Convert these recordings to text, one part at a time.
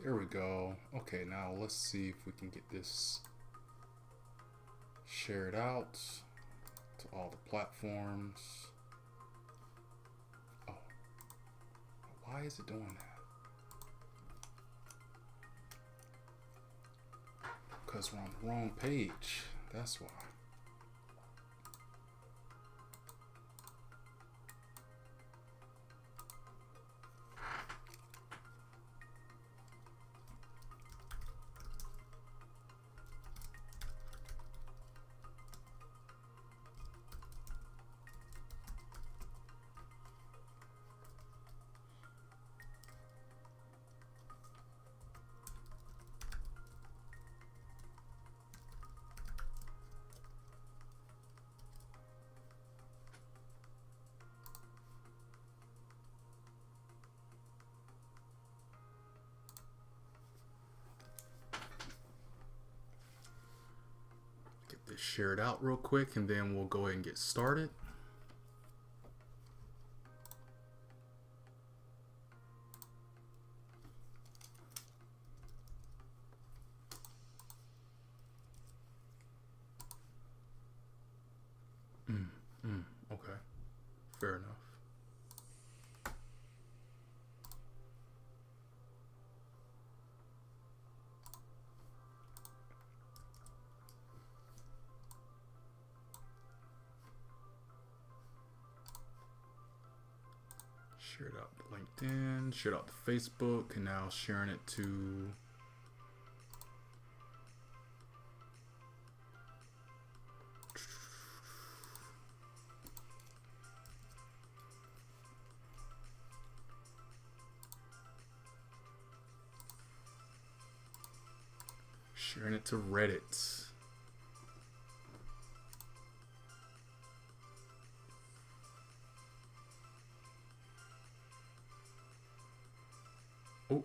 There we go. Okay, now let's see if we can get this shared out to all the platforms. Oh, why is it doing that? Because we're on the wrong page. That's why. Get this shared out real quick and then we'll go ahead and get started. Okay, fair enough. Shared out to LinkedIn, shared out to Facebook, and now sharing it to Reddit. Oh,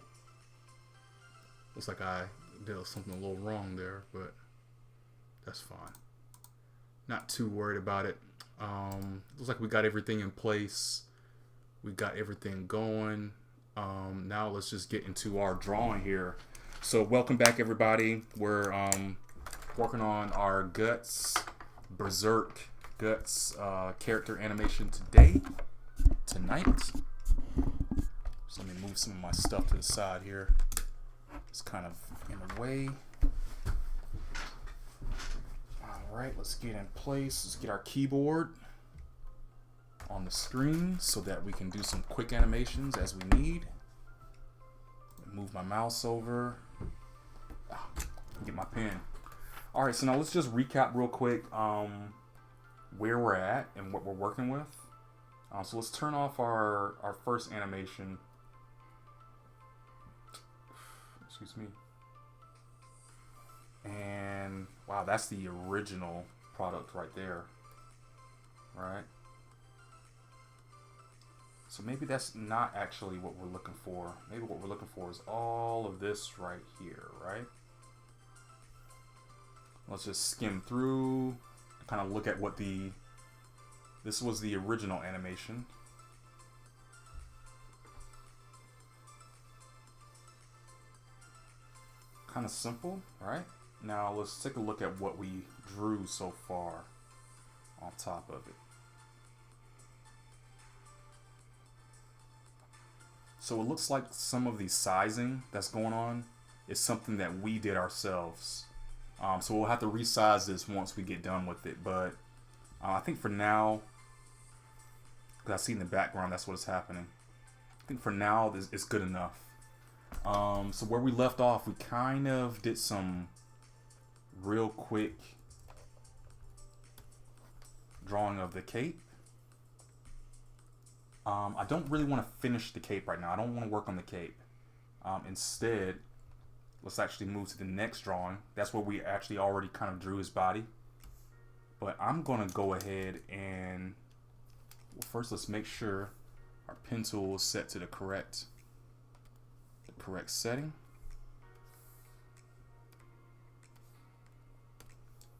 looks like I did something a little wrong there, but that's fine. Not too worried about it. Looks like we got everything in place. We got everything going. Now let's just get into our drawing here. So welcome back, everybody. We're working on our BERSERK Guts character animation tonight. So let me move some of my stuff to the side here. It's kind of in the way. Alright, let's get in place. Let's get our keyboard on the screen so that we can do some quick animations as we need. Move my mouse over. Get my pen. Alright, so now let's just recap real quick where we're at and what we're working with. So let's turn off our first animation. Excuse me. And wow, that's the original product right there. Right? So maybe that's not actually what we're looking for. Maybe what we're looking for is all of this right here, right? Let's just skim through, kind of look at what this was the original animation. Kind of simple, right? Now let's take a look at what we drew so far on top of it. So it looks like some of the sizing that's going on is something that we did ourselves. So we'll have to resize this once we get done with it. But I think for now, because I see in the background that's what's happening. I think for now it's good enough. So where we left off, we kind of did some real quick drawing of the cape. I don't really want to finish the cape right now. I don't want to work on the cape. Instead, let's actually move to the next drawing. That's where we actually already kind of drew his body. But I'm going to go ahead and, well, first let's make sure our pen tool is set to the correct setting.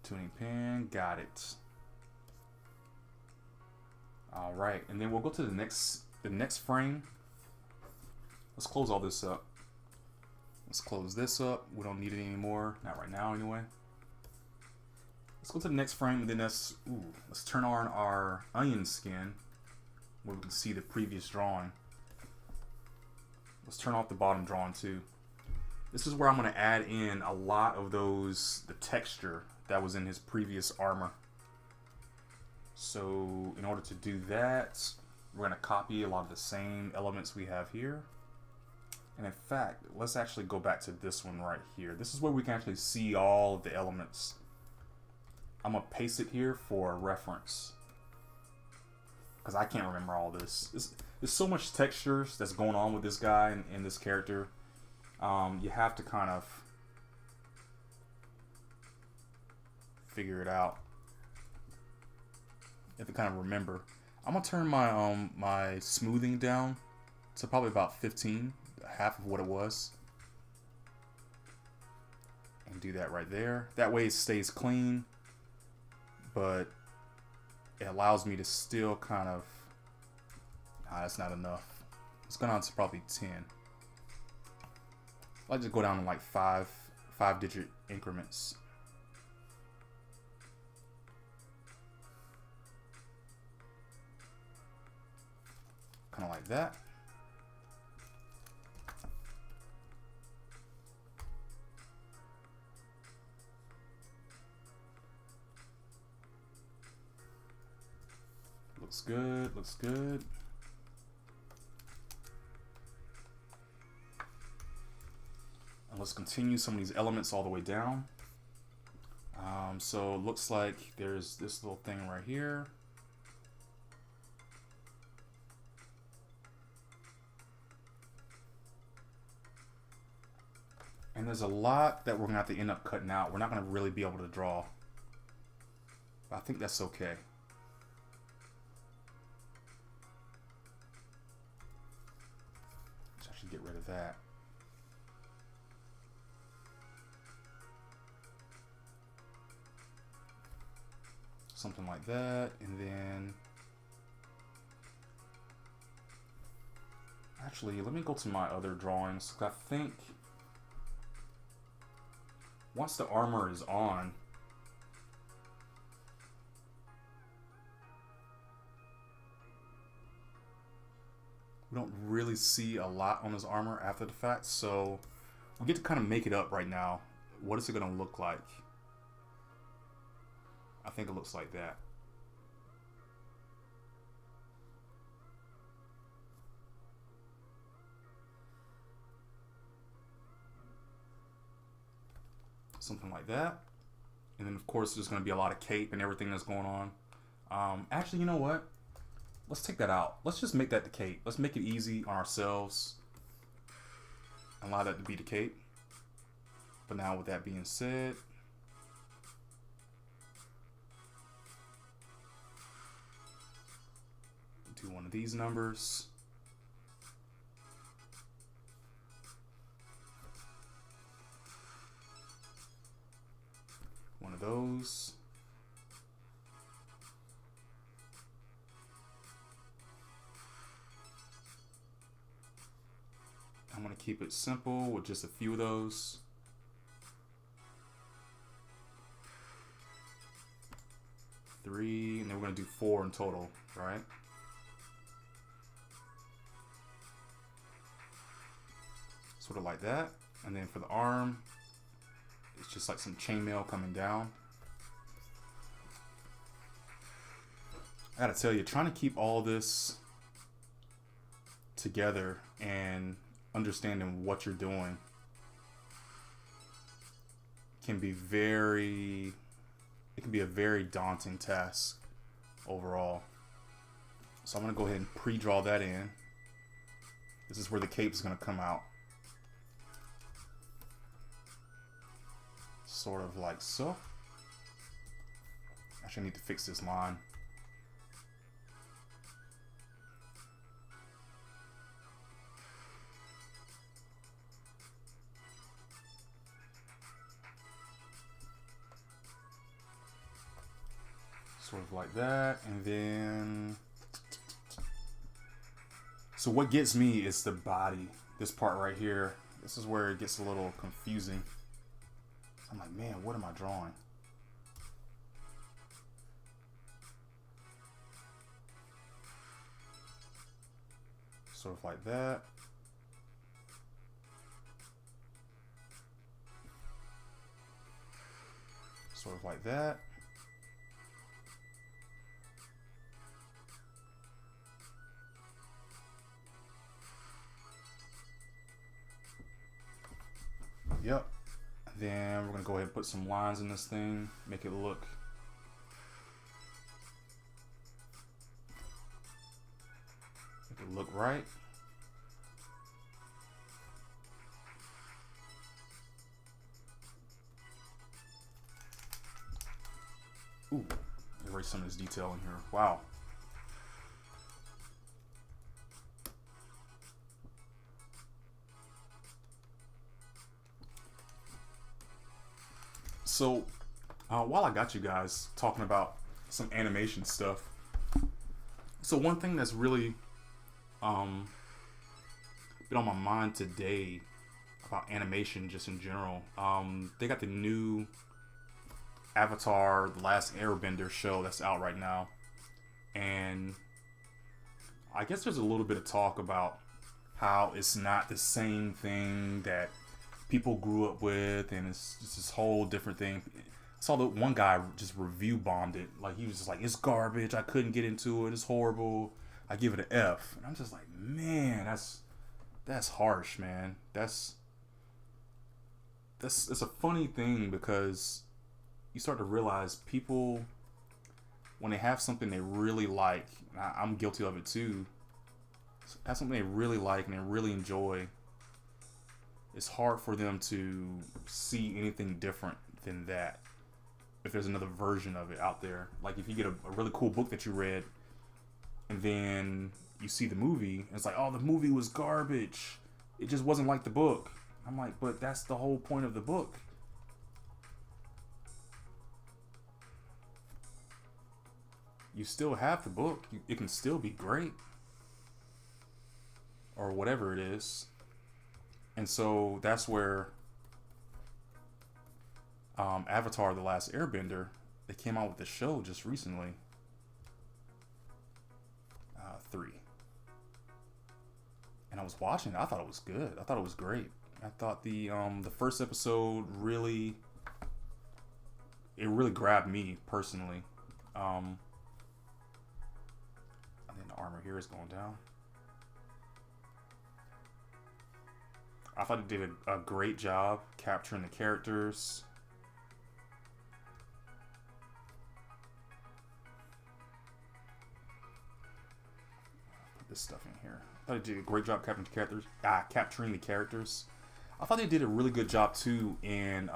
Tuning pen, got it. All right, and then we'll go to the next frame. Let's close all this up. Let's close this up. We don't need it anymore. Not right now anyway. Let's go to the next frame, and then let's turn on our onion skin where we can see the previous drawing. Let's turn off the bottom drawing too. This is where I'm going to add in a lot of the texture that was in his previous armor. So in order to do that, we're going to copy a lot of the same elements we have here. And in fact, let's actually go back to this one right here. This is where we can actually see all of the elements. I'm going to paste it here for reference, because I can't remember all this. There's so much textures that's going on with this guy and this character. You have to kind of figure it out. You have to kind of remember. I'm going to turn my my smoothing down to probably about 15, half of what it was. And do that right there. That way it stays clean, but it allows me to still kind of... Nah, that's not enough. Let's go down to probably 10. I'll just go down to like five-digit increments. Kind of like that. Looks good, looks good. And let's continue some of these elements all the way down. So it looks like there's this little thing right here. And there's a lot that we're gonna have to end up cutting out. We're not gonna really be able to draw. But I think that's okay. Let's actually get rid of that. Something like that, and then actually let me go to my other drawings. I think once the armor is on, we don't really see a lot on his armor after the fact, so we get to kind of make it up right now. What is it going to look like? I think it looks like that. Something like that. And then of course there's going to be a lot of cape and everything that's going on. Actually, you know what? Let's take that out. Let's just make that the cape. Let's make it easy on ourselves. Allow that to be the cape. But now with that being said, do one of these numbers. One of those. I'm going to keep it simple with just a few of those. Three, and then we're going to do 4 in total, right? Sort of like that. And then for the arm, it's just like some chainmail coming down. I gotta tell you, trying to keep all this together and understanding what you're doing can be it can be a very daunting task overall. So I'm gonna go ahead and pre-draw that in. This is where the cape is gonna come out. Sort of like so. Actually, I need to fix this line. Sort of like that, and then so what gets me is the body, this part right here. This is where it gets a little confusing. I'm like, man, what am I drawing? Sort of like that. Sort of like that. Yep. Then we're gonna go ahead and put some lines in this thing, make it look right. Ooh, erase some of this detail in here. Wow. So, while I got you guys talking about some animation stuff, so one thing that's really been on my mind today about animation just in general, they got the new Avatar: The Last Airbender show that's out right now, and I guess there's a little bit of talk about how it's not the same thing that people grew up with, and it's just this whole different thing. I saw that one guy just review bombed it. Like, he was just like, it's garbage, I couldn't get into it, it's horrible, I give it an F. And I'm just like, man, that's harsh, man. That's it's a funny thing, because you start to realize people, when they have something they really like, I'm guilty of it too, have something they really like and they really enjoy, it's hard for them to see anything different than that if there's another version of it out there. Like, if you get a really cool book that you read and then you see the movie and it's like, oh, the movie was garbage, it just wasn't like the book. I'm like, but that's the whole point of the book. You still have the book, it can still be great, or whatever it is. And so that's where Avatar: The Last Airbender, they came out with the show just recently. 3. And I was watching it, I thought it was good. I thought it was great. I thought the first episode really grabbed me personally. I think the armor here is going down. I thought it did a great job capturing the characters. Put this stuff in here. I thought it did a great job capturing the characters. Capturing the characters. I thought they did a really good job too in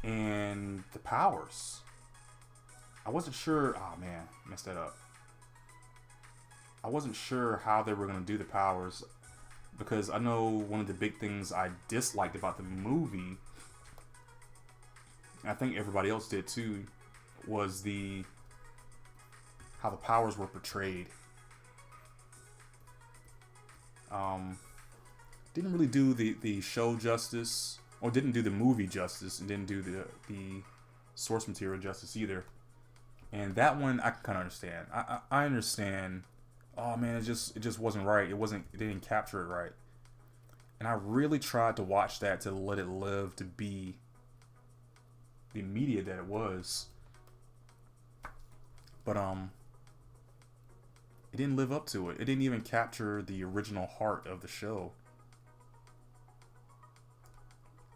the powers. I wasn't sure. Oh man, messed that up. I wasn't sure how they were going to do the powers, because I know one of the big things I disliked about the movie, and I think everybody else did too, was how the powers were portrayed. Didn't really do the show justice, or didn't do the movie justice, and didn't do the source material justice either. And that one I can kind of understand. I understand. Oh man, it just wasn't right. It didn't capture it right. And I really tried to watch that to let it live to be the media that it was. But it didn't live up to it. It didn't even capture the original heart of the show.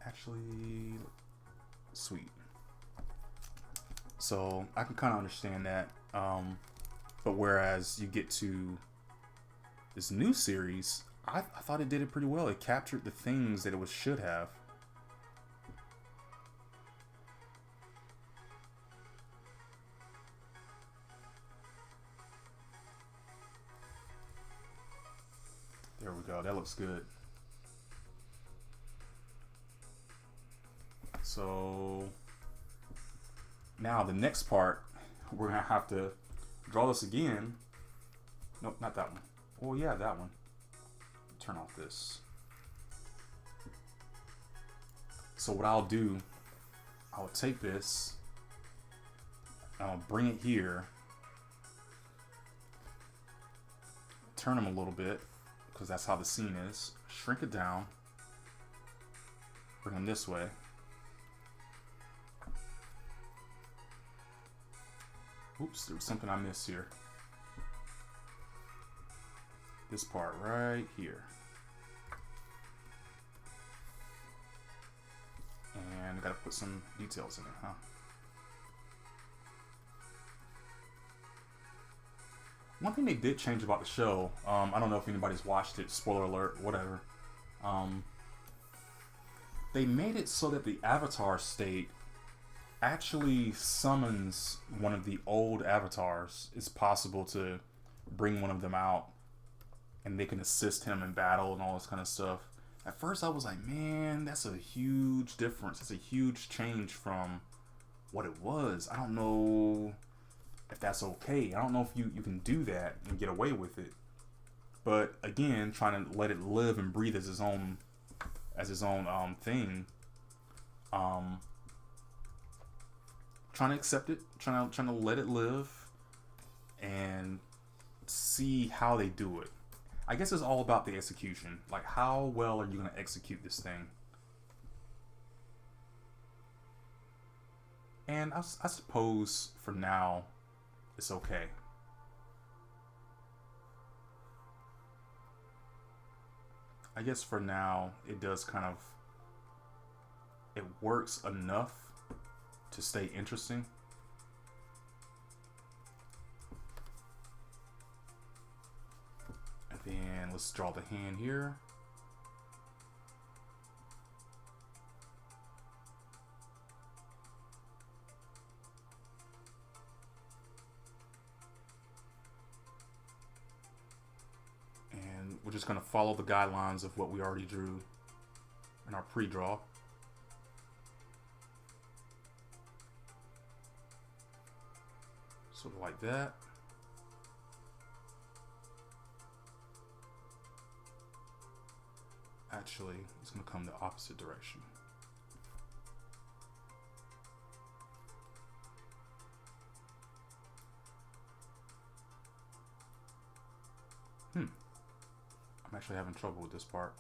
Actually, sweet. So I can kind of understand that. But whereas you get to this new series, I thought it did it pretty well. It captured the things that it should have. There we go. That looks good. So now the next part, we're gonna have to draw this again. Nope, not that one. Oh yeah, that one. Turn off this. So what I'll do, I'll take this, I'll bring it here, turn them a little bit, because that's how the scene is, shrink it down, bring them this way. Oops, there was something I missed here. This part right here. And I gotta put some details in it, huh? One thing they did change about the show, I don't know if anybody's watched it, spoiler alert, whatever. They made it so that the avatar state actually summons one of the old avatars. It's possible to bring one of them out and they can assist him in battle and all this kind of stuff. At first I was like, man, that's a huge difference. It's a huge change from what it was. I don't know if that's okay. I don't know if you can do that and get away with it. But again, trying to let it live and breathe as his own thing. Trying to accept it, trying to let it live and see how they do it. I guess it's all about the execution. Like, how well are you going to execute this thing? And I suppose for now, it's okay. I guess for now, it does kind of, it works enough to stay interesting. And then let's draw the hand here. And we're just going to follow the guidelines of what we already drew in our pre-draw. Sort of like that. Actually, it's going to come the opposite direction. I'm actually having trouble with this part.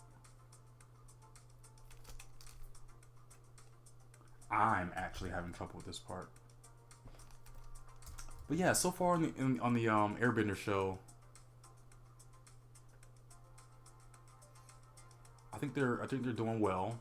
I'm actually having trouble with this part. But yeah, so far on the Airbender show, I think they're doing well.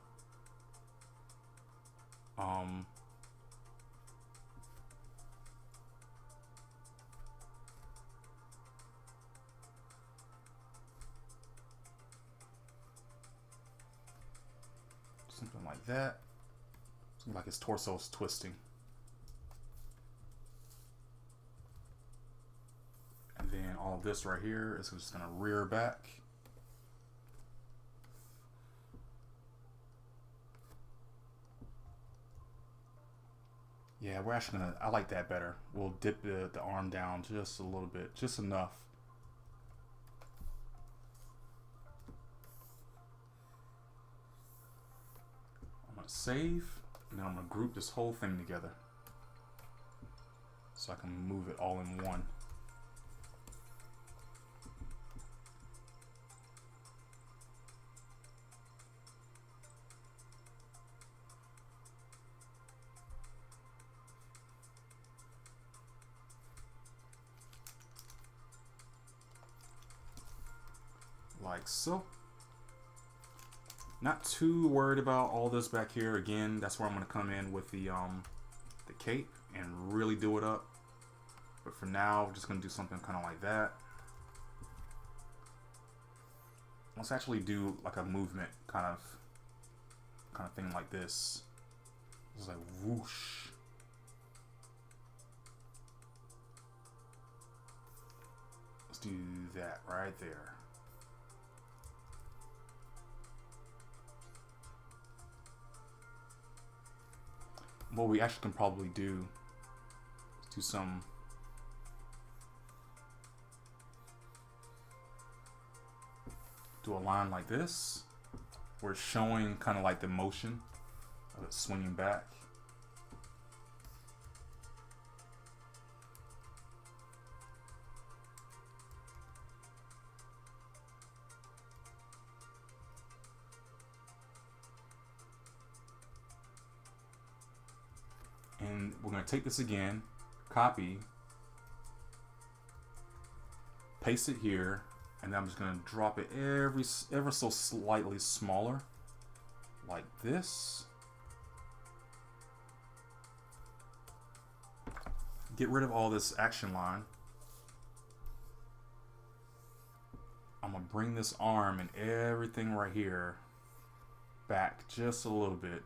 Something like that. Something like his torso's twisting. And then all of this right here is just gonna rear back. Yeah, we're actually gonna, I like that better. We'll dip the arm down just a little bit, just enough. I'm gonna save, and then I'm gonna group this whole thing together so I can move it all in one. Like so. Not too worried about all this back here. Again, that's where I'm going to come in with the cape and really do it up. But for now, we're just going to do something kind of like that. Let's actually do like a movement kind of thing like this. It's like whoosh. Let's do that right there. What we actually can probably do is do some do a line like this, where it's showing kind of like the motion of it swinging back. And we're going to take this again, copy, paste it here, and then I'm just going to drop it ever so slightly smaller, like this. Get rid of all this action line. I'm going to bring this arm and everything right here back just a little bit.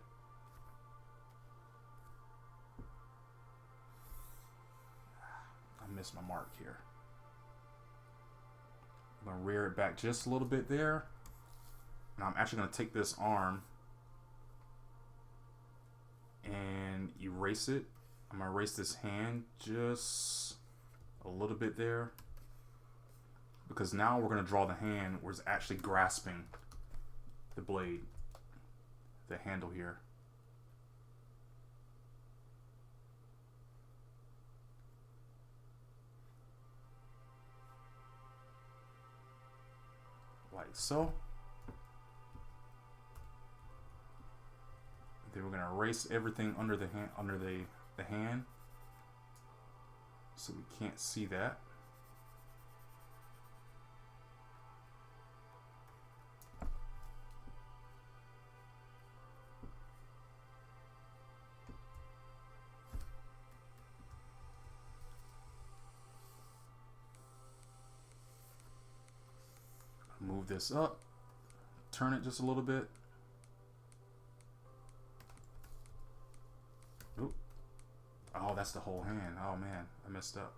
I missed my mark here. I'm going to rear it back just a little bit there. And I'm actually going to take this arm and erase it. I'm going to erase this hand just a little bit there. Because now we're going to draw the hand where it's actually grasping the blade, the handle here. Like so. Then we're going to erase everything under the hand, so we can't see that. Move this up, turn it just a little bit. Oop. Oh, that's the whole hand. Oh man, I messed up.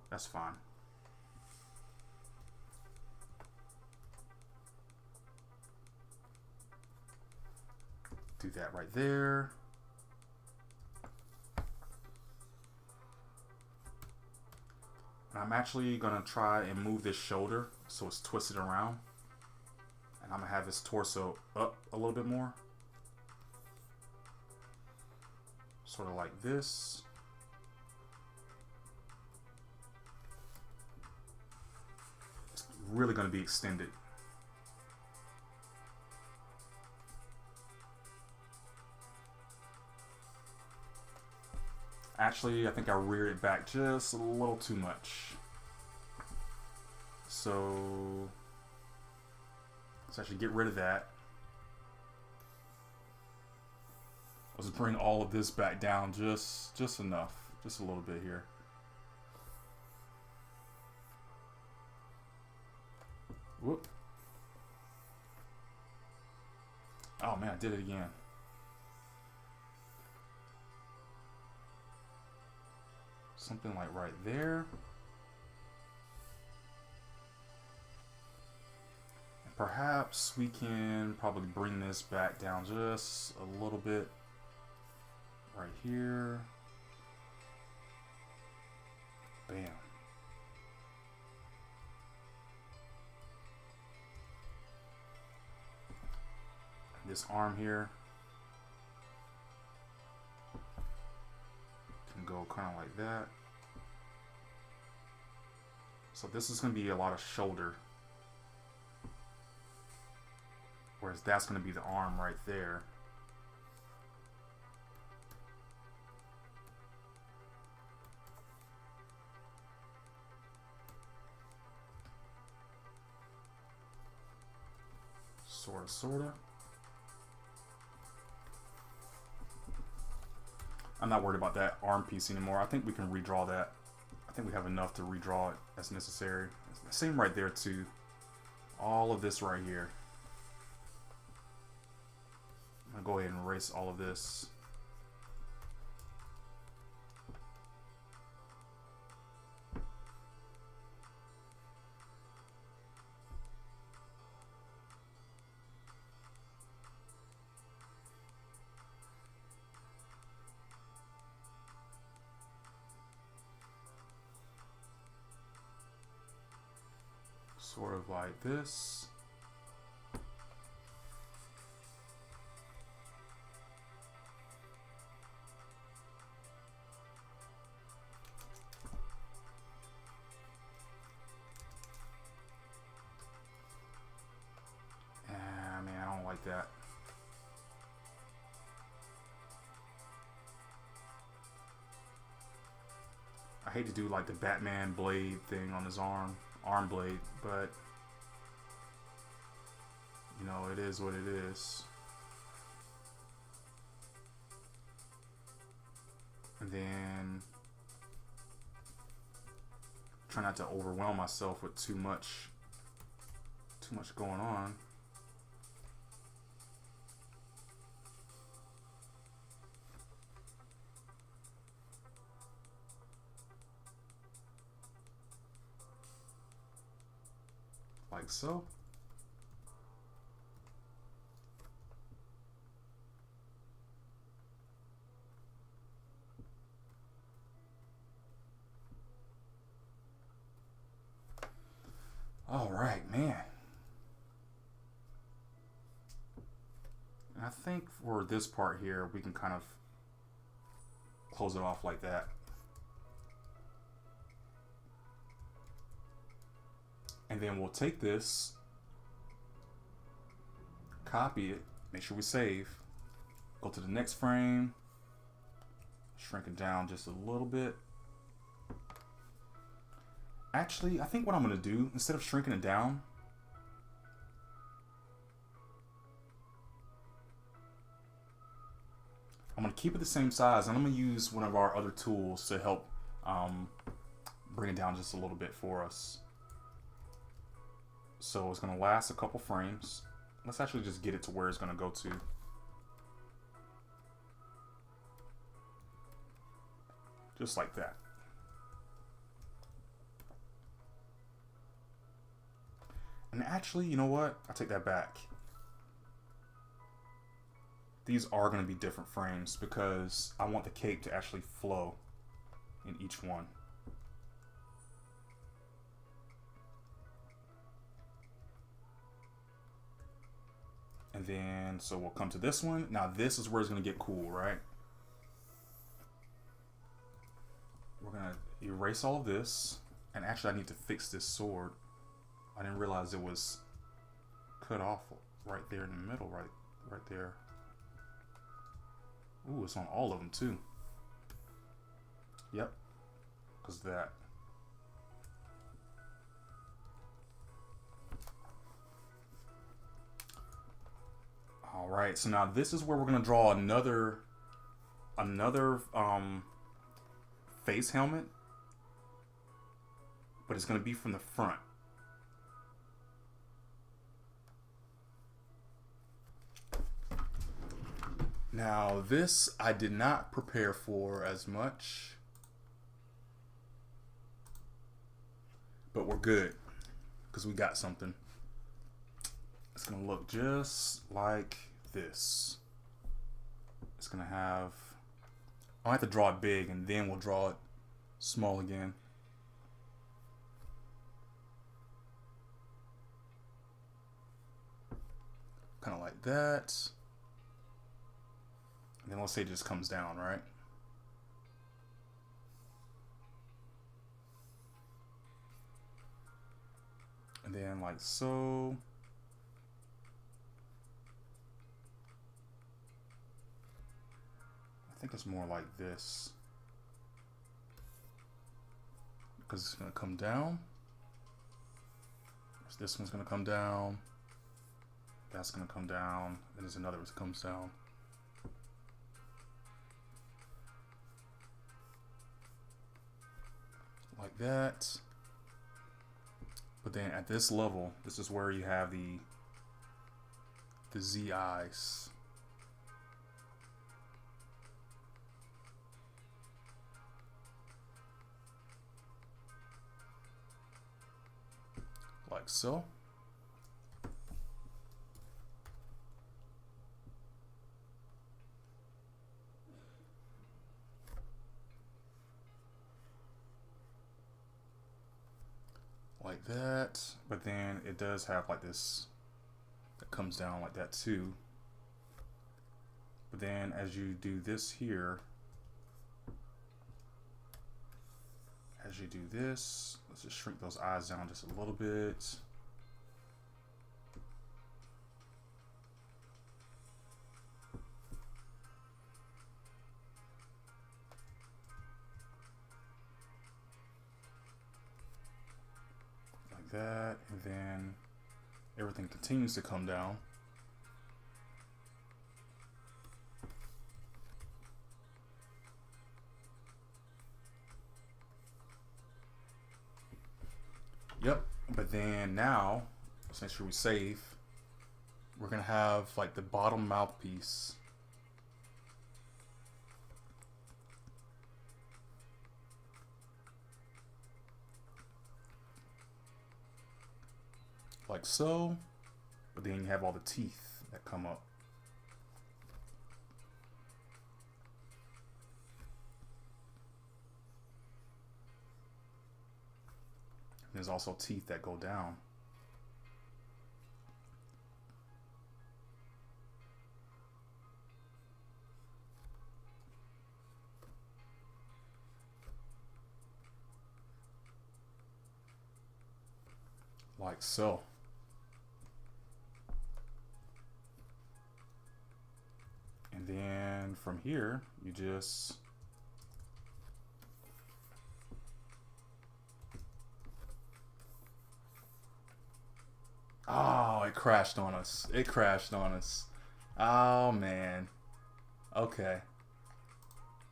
That's fine. Do that right there. I'm actually gonna try and move this shoulder so it's twisted around, and I'm gonna have his torso up a little bit more, sort of like this. It's really gonna be extended. Actually, I think I reared it back just a little too much. So let's actually get rid of that. Let's bring all of this back down just enough, just a little bit here. Whoop. Oh man, I did it again. Something like right there. And perhaps we can probably bring this back down just a little bit right here. Bam. And this arm here can go kind of like that. So this is going to be a lot of shoulder, whereas that's going to be the arm right there. Sorta. I'm not worried about that arm piece anymore. I think we can redraw that. I think we have enough to redraw it as necessary. Same right there too. All of this right here. I'm gonna go ahead and erase all of this. Sort of like this. hate to do like the Batman blade thing on his arm blade, but you know, it is what it is. And then try not to overwhelm myself with too much going on. Like so. All right, man. And I think for this part here, we can kind of close it off like that. And then we'll take this, copy it, make sure we save, go to the next frame, shrink it down just a little bit. Actually, I think what I'm gonna do, instead of shrinking it down, I'm gonna keep it the same size, and I'm gonna use one of our other tools to help bring it down just a little bit for us. So it's gonna last a couple frames. Let's actually just get it to where it's gonna go to. Just like that. And actually, you know what? I take that back. These are going to be different frames because I want the cape to actually flow in each one. And then, so we'll come to this one. Now this is where it's going to get cool, right? We're going to erase all of this. And actually I need to fix this sword. I didn't realize it was cut off right there in the middle, right there. Ooh, it's on all of them too. Yep, because of that. All right, so now this is where we're gonna draw another face helmet, but it's gonna be from the front. Now this I did not prepare for as much, but we're good because we got something. It's gonna look just like this. It's gonna have, I'll have to draw it big and then we'll draw it small again. Kind of like that. And then let's say it just comes down, right? And then like so. I think it's more like this. Because it's going to come down. So this one's going to come down. That's going to come down. Then there's another that comes down. Like that. But then at this level, this is where you have the Z eyes. Like so. Like that, but then it does have like this that comes down like that too. But then as you do this here, as you do this, let's just shrink those eyes down just a little bit. that, and then everything continues to come down. Yep, but then now, let's make sure we save. We're gonna have like the bottom mouthpiece. Like so, but then you have all the teeth that come up. There's also teeth that go down. Like so. And then from here, you just oh, it crashed on us. It crashed on us. Oh man. Okay.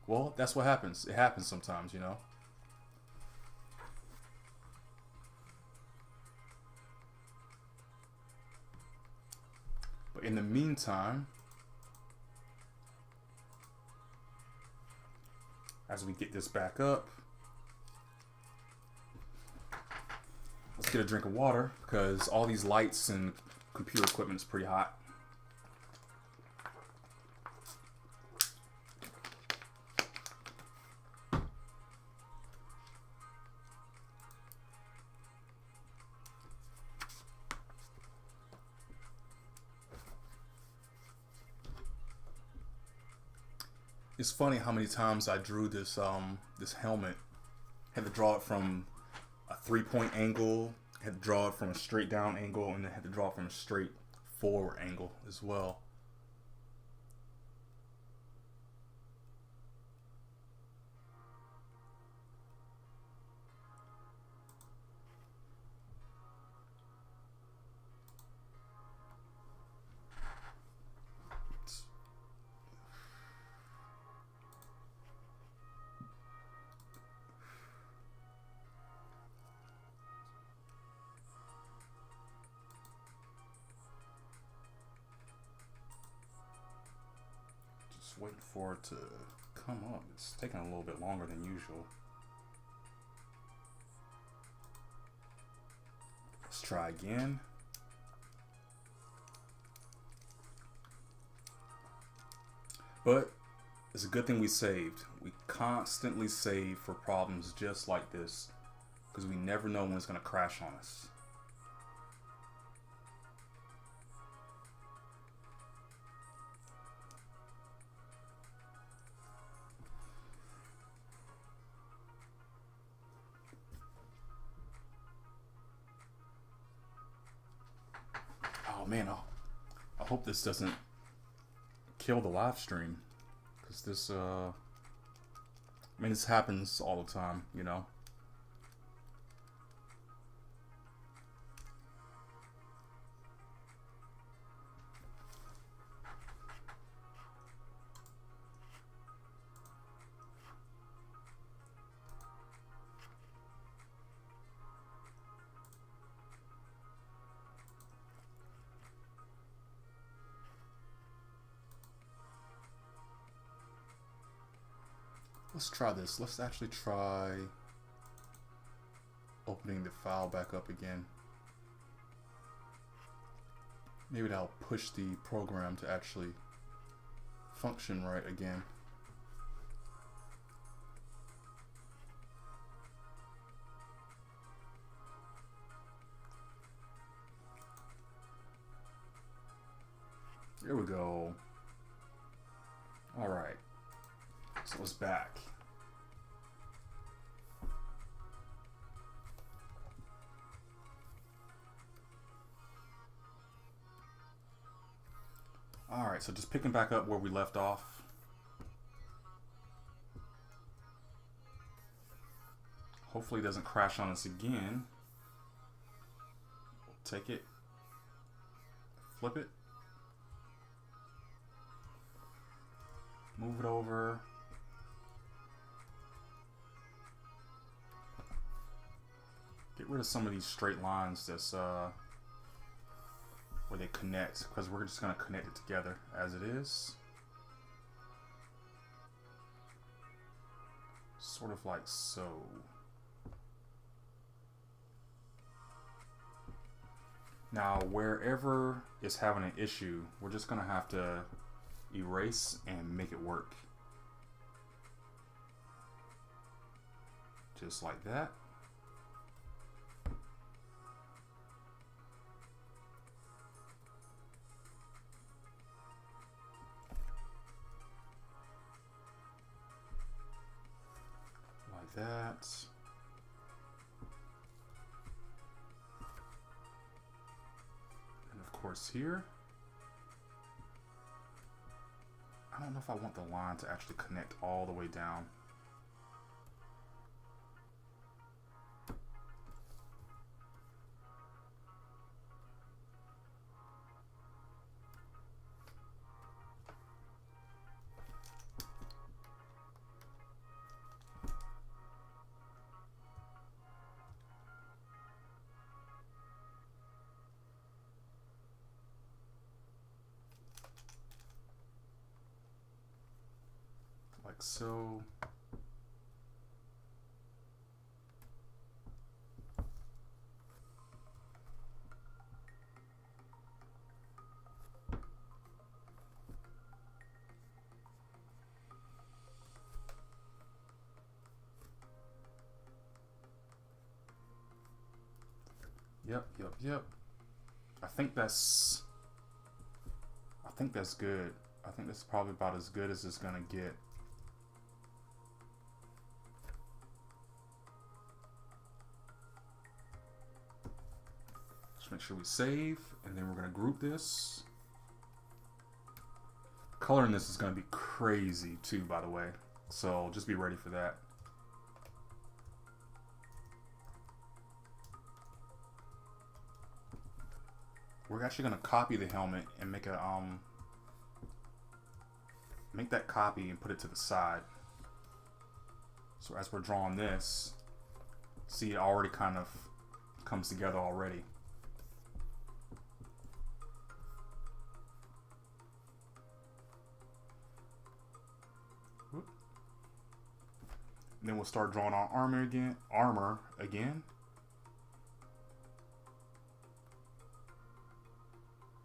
Well, that's what happens. It happens sometimes, you know. But in the meantime, as we get this back up, let's get a drink of water because all these lights and computer equipment is pretty hot. It's funny how many times I drew this this helmet. Had to draw it from a 3-point angle, had to draw it from a straight down angle, and then had to draw it from a straight forward angle as well. Waiting for it to come up. It's taking a little bit longer than usual. Let's try again. But it's a good thing we saved. We constantly save for problems just like this because we never know when it's going to crash on us. Oh man, I hope this doesn't kill the live stream, because this I mean, this happens all the time, you know. Let's try this. Let's actually try opening the file back up again. Maybe that'll push the program to actually function right again. There we go. All right. So it's back. All right, so just picking back up where we left off. Hopefully it doesn't crash on us again. take it, flip it, move it over. Get rid of some of these straight lines that's where they connect, because we're just going to connect it together as it is. Sort of like so. Now, wherever it's having an issue, we're just going to have to erase and make it work. Just like that. Like that. And of course here. I don't know if I want the line to actually connect all the way down. Like so. Yep. I think that's good. I think that's probably about as good as it's gonna get. Just make sure we save, and then we're gonna group this. Coloring this is gonna be crazy too, by the way. So just be ready for that. We're actually gonna copy the helmet and make a make that copy and put it to the side. So as we're drawing this, see, it already kind of comes together already. Whoop. And then we'll start drawing our armor again.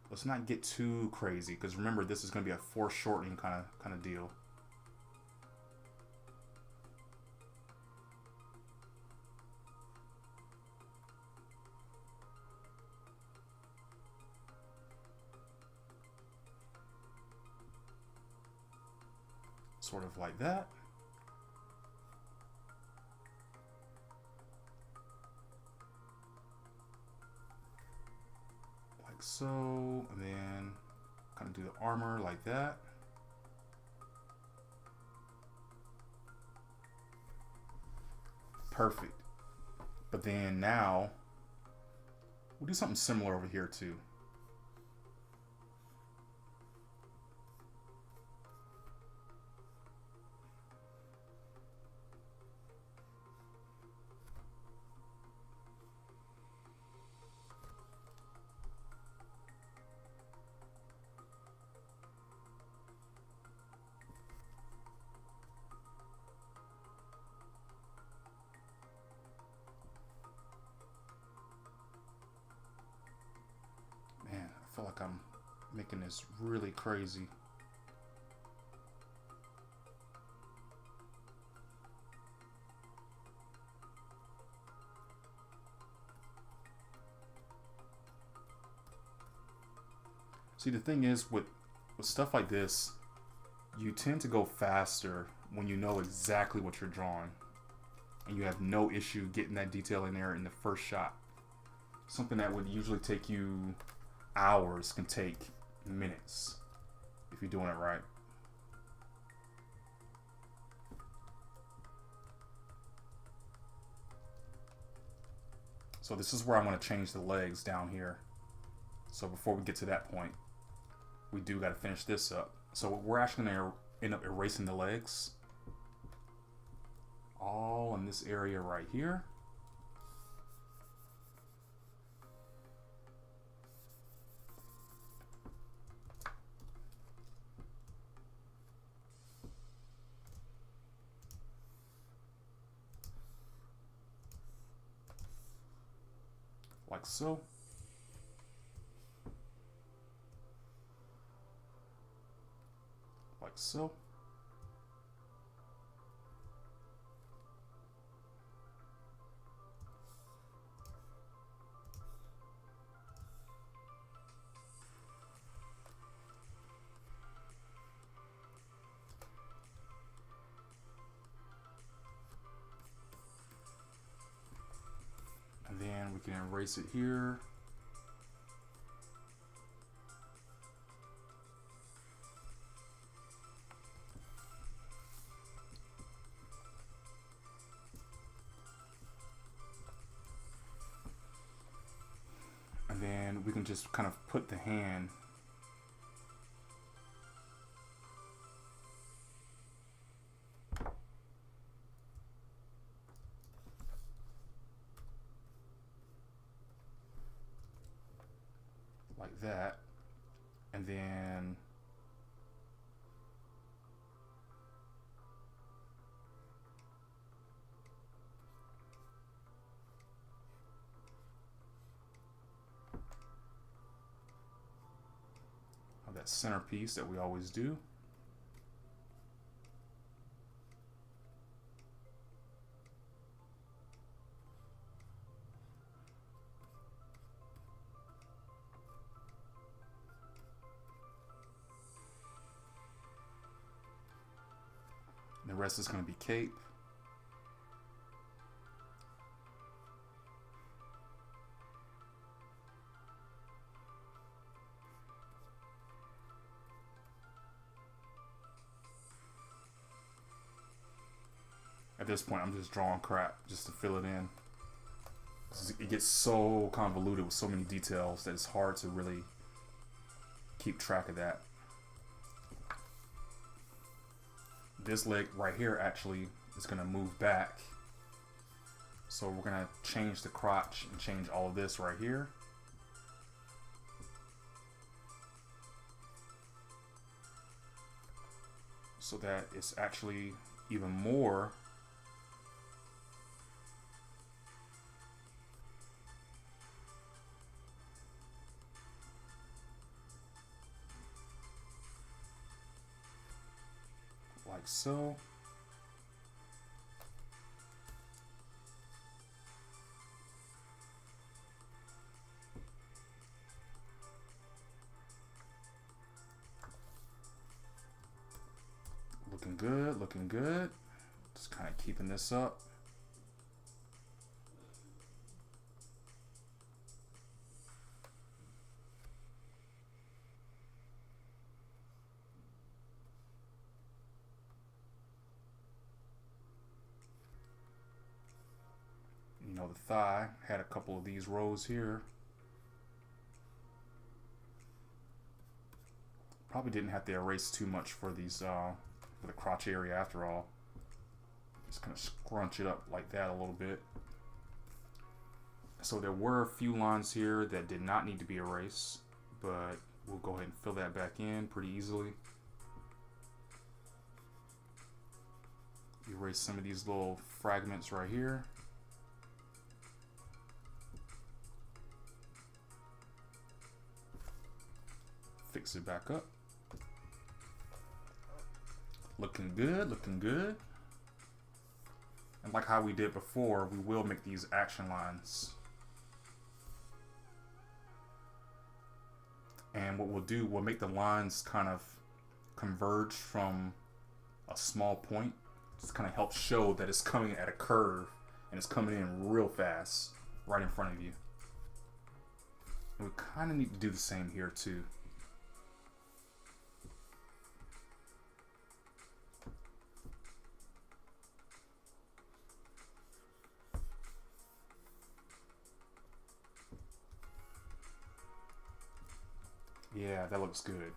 Let's not get too crazy, because remember, this is going to be a foreshortening kind of deal. Sort of like that. Like so, and then kind of do the armor like that. Perfect. But then now we'll do something similar over here too. I feel like I'm making this really crazy. See, the thing is, with stuff like this, you tend to go faster when you know exactly what you're drawing, and you have no issue getting that detail in there in the first shot. Something that would usually take you hours can take minutes if you're doing it right. So this is where I'm going to change the legs down here. So before we get to that point, we do got to finish this up. So we're actually going to end up erasing the legs all in this area right here. Like so. Like so. And then we can erase it here. And then we can just kind of put the hand like that, and then that centerpiece that we always do. The rest is going to be cape. At this point, I'm just drawing crap just to fill it in. It gets so convoluted with so many details that it's hard to really keep track of that. This leg right here actually is going to move back. So we're going to change the crotch and change all of this right here. So that it's actually even more like so. Looking good, looking good. Just kind of keeping this up. You know, the thigh had a couple of these rows here. Probably didn't have to erase too much for these for the crotch area after all. Just kind of scrunch it up like that a little bit. So there were a few lines here that did not need to be erased, but we'll go ahead and fill that back in pretty easily. Erase some of these little fragments right here. Fix it back up. Looking good, looking good. And like how we did before, we will make these action lines. And what we'll do, we'll make the lines kind of converge from a small point. Just kind of help show that it's coming at a curve and it's coming in real fast right in front of you. And we kind of need to do the same here too. Yeah, that looks good.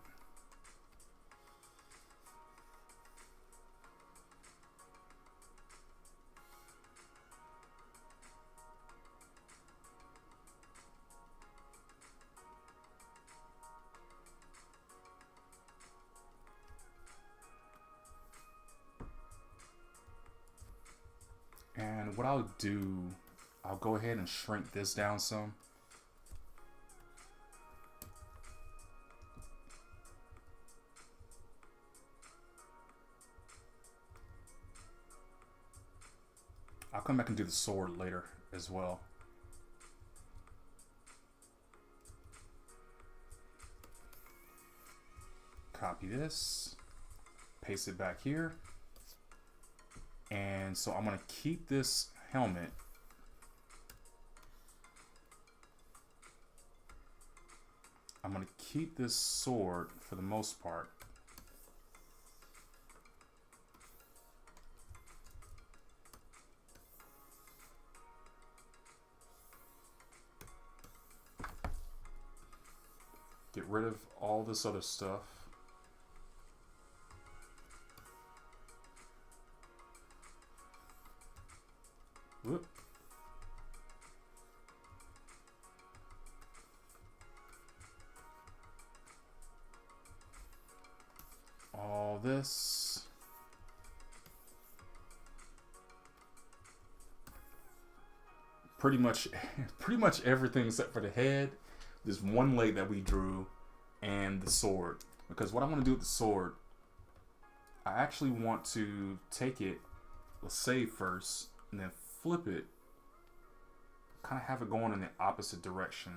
And what I'll do, I'll go ahead and shrink this down some. I'll come back and do the sword later as well. Copy this, paste it back here. And so I'm going to keep this helmet. I'm going to keep this sword for the most part. Get rid of all this other stuff. Whoop. All this. Pretty much everything except for the head. There's one leg that we drew and the sword. Because what I want to do with the sword, I actually want to take it, let's save first, and then flip it, kind of have it going in the opposite direction.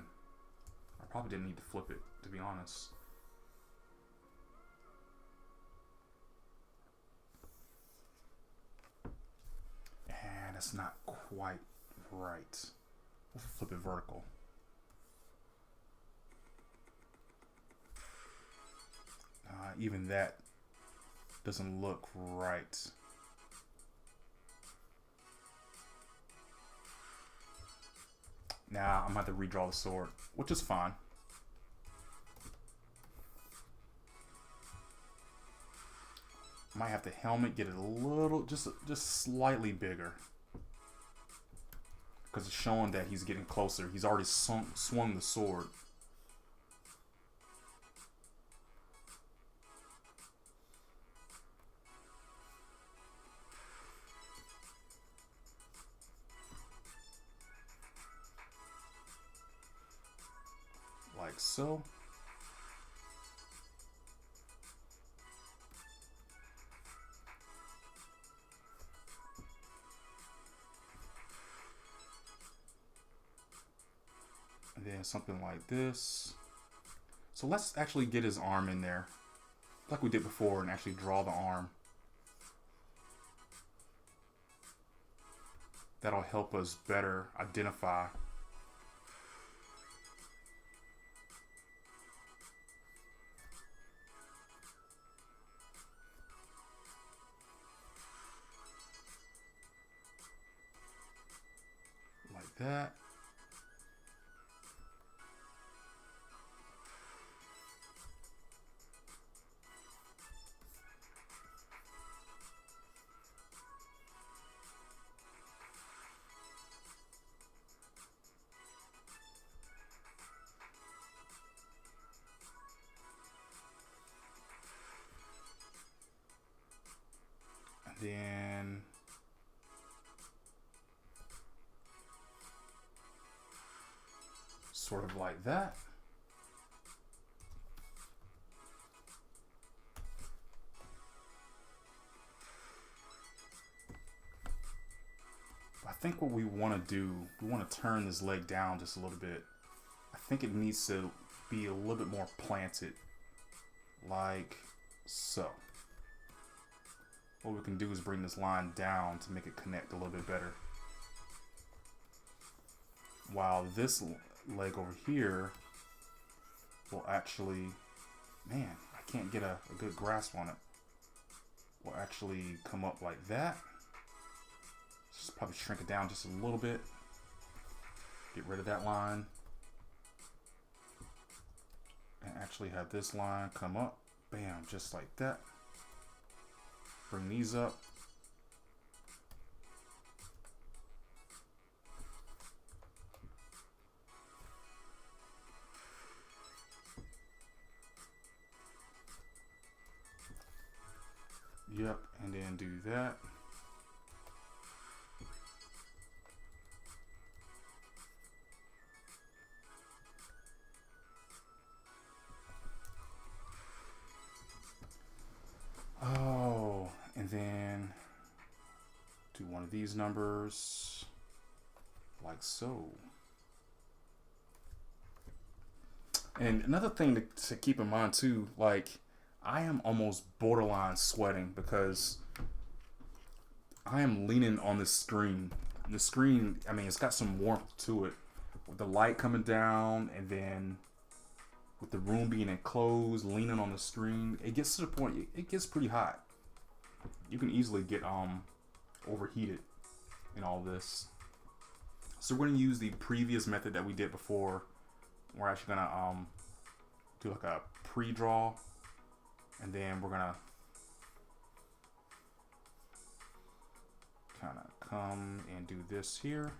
I probably didn't need to flip it, to be honest. And it's not quite right. We'll flip it vertical. Even that doesn't look right. Now I'm going to have to redraw the sword, which is fine. Might have the helmet get it a little, just slightly bigger. Because it's showing that he's getting closer. He's already swung the sword. Like so. And then something like this. So let's actually get his arm in there, like we did before, and actually draw the arm. That'll help us better identify . Like that. And then sort of like that. I think what we want to do, we want to turn this leg down just a little bit. I think it needs to be a little bit more planted, like so. What we can do is bring this line down to make it connect a little bit better. While this leg over here will actually, man, I can't get a good grasp on it. Will actually come up like that. Just probably shrink it down just a little bit. Get rid of that line. And actually have this line come up. Bam, just like that. Bring these up. Yep, and then do that. Oh, and then do one of these numbers like so. And another thing to keep in mind too, like I am almost borderline sweating because I am leaning on this screen. The screen, I mean, it's got some warmth to it with the light coming down, and then with the room being enclosed, leaning on the screen, it gets to the point, it gets pretty hot. You can easily get overheated in all this. So we're going to use the previous method that we did before. We're actually going to do like a pre-draw, and then we're going to kind of come and do this here.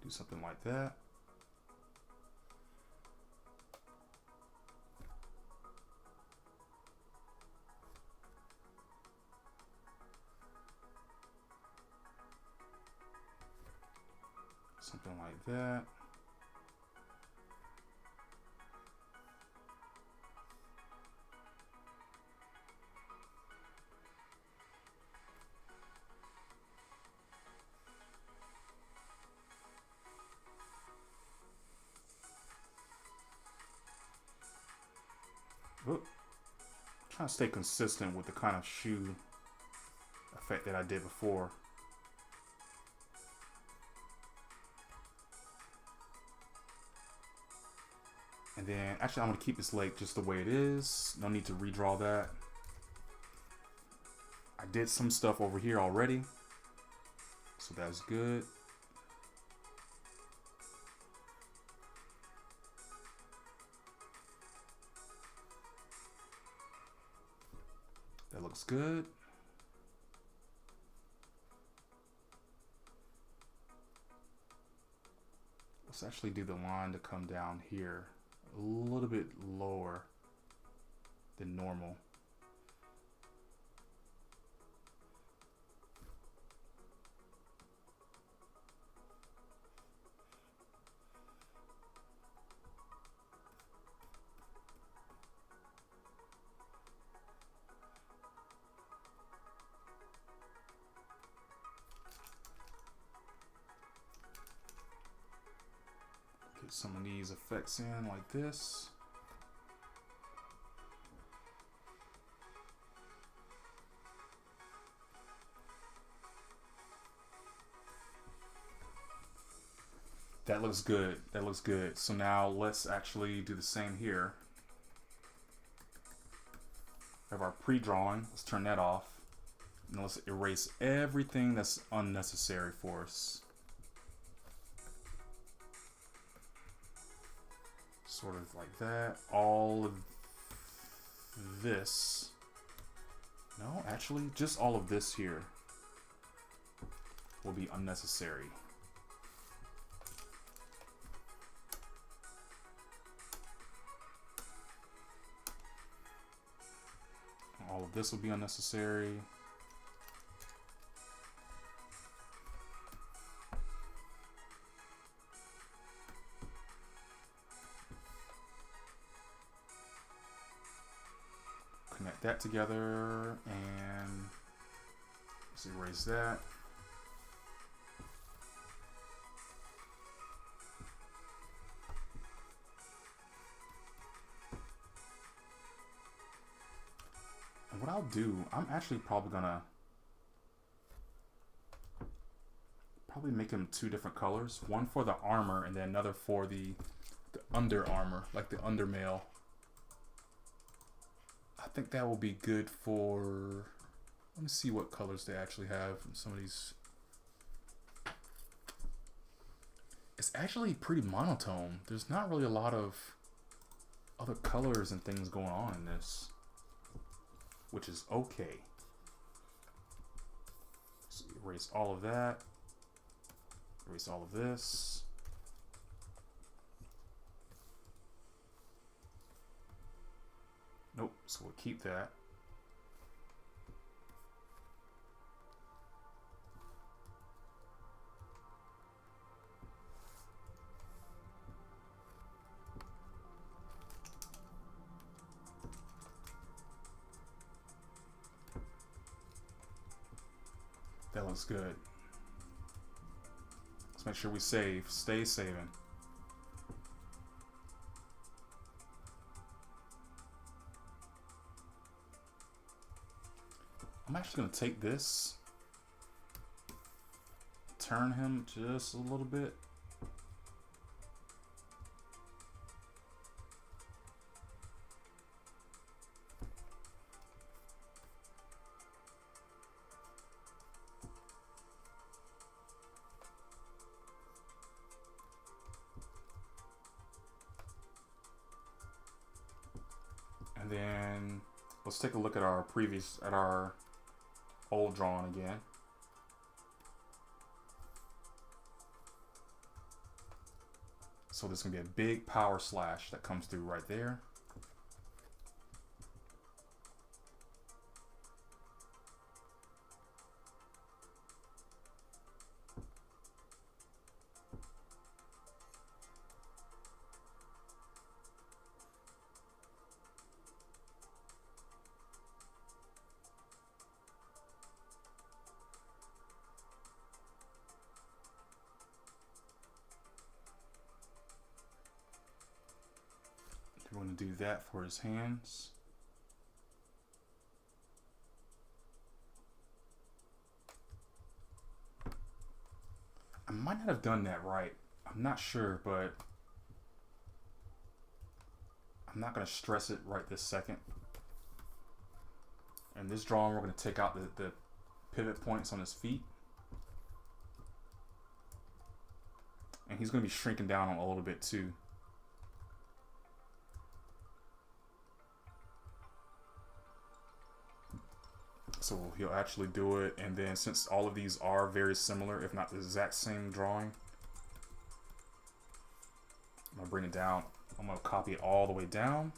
Do something like that. Something like that. Oop. Trying to stay consistent with the kind of shoe effect that I did before. And then actually I'm going to keep this leg just the way it is. No need to redraw that. I did some stuff over here already, so that's good. That looks good. Let's actually do the line to come down here a little bit lower than normal. Get some of these effects in like this. That looks good. That looks good. So now let's actually do the same here. We have our pre-drawing. Let's turn that off. And let's erase everything that's unnecessary for us. Sort of like that. All of this. No, actually, just all of this here will be unnecessary. All of this will be unnecessary. Connect that together and let's erase that. And what I'll do, I'm actually probably gonna Probably make them 2 different colors. One for the armor and then another for the under armor, like the undermail. I think that will be good for... Let me see what colors they actually have in some of these. It's actually pretty monotone. There's not really a lot of other colors and things going on in this, which is okay. So erase all of that. Erase all of this. Nope, so we'll keep that. That looks good. Let's make sure we save. Stay saving. I'm actually going to take this, turn him just a little bit. And then let's take a look at our old drawing again. So there's gonna be a big power slash that comes through right there. We're going to do that for his hands. I might not have done that right. I'm not sure, but I'm not going to stress it right this second. And this drawing, we're going to take out the pivot points on his feet. And he's going to be shrinking down a little bit too. So he'll actually do it, and then since all of these are very similar, if not the exact same drawing, I'm going to bring it down. I'm going to copy it all the way down.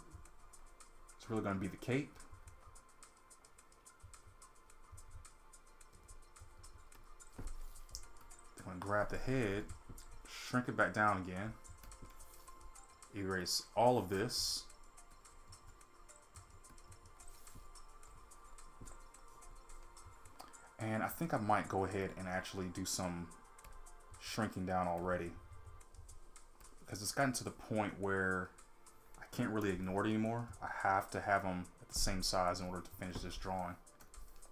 It's really going to be the cape. I'm going to grab the head, shrink it back down again, erase all of this. And I think I might go ahead and actually do some shrinking down already, because it's gotten to the point where I can't really ignore it anymore. I have to have them at the same size in order to finish this drawing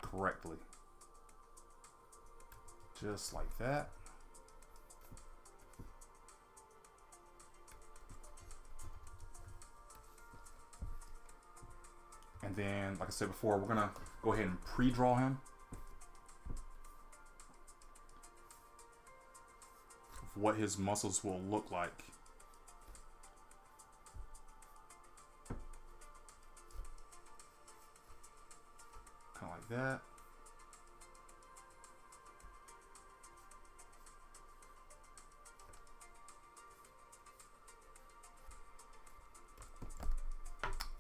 correctly. Just like that. And then, like I said before, we're gonna go ahead and pre-draw him. What his muscles will look like. Kind of like that.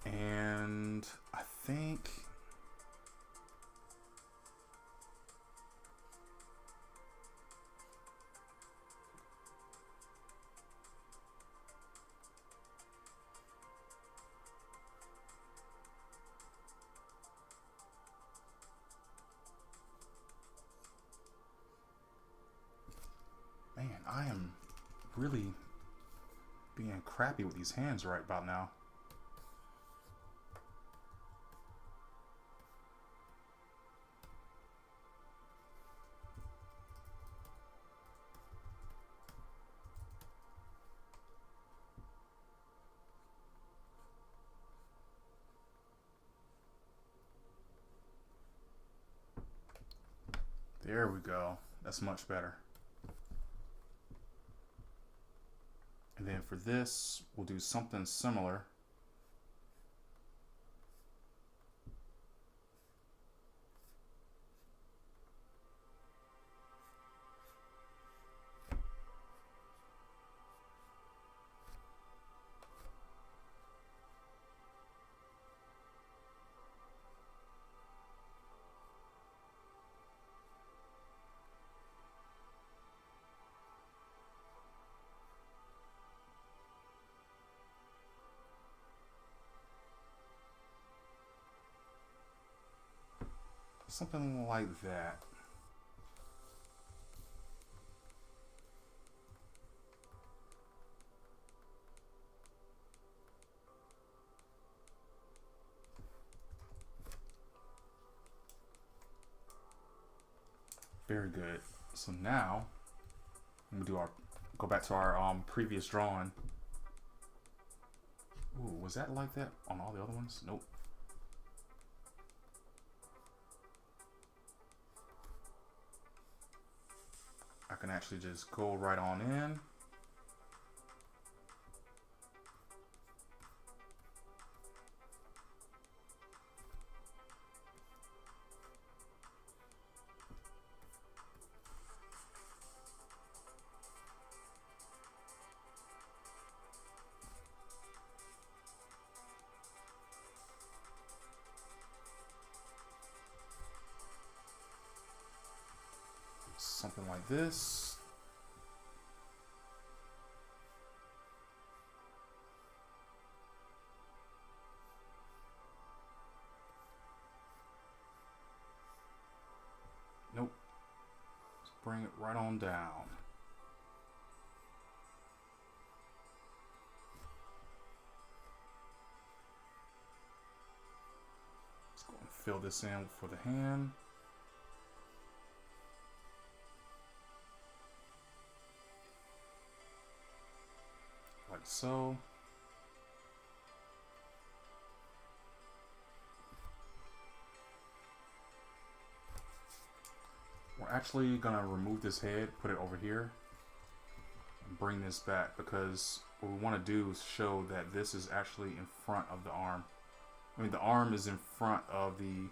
And I think I am really being crappy with these hands right about now. There we go. That's much better. And then for this, we'll do something similar. Something like that. Very good. So now I'm gonna go back to our previous drawing. Ooh, was that like that on all the other ones? Nope. I can actually just go right on in. Something like this. Nope. Let's bring it right on down. Let's go and fill this in for the hand. Like so. We're actually gonna remove this head, put it over here, and bring this back, because what we want to do is show that this is actually in front of the arm. I mean, the arm is in front of the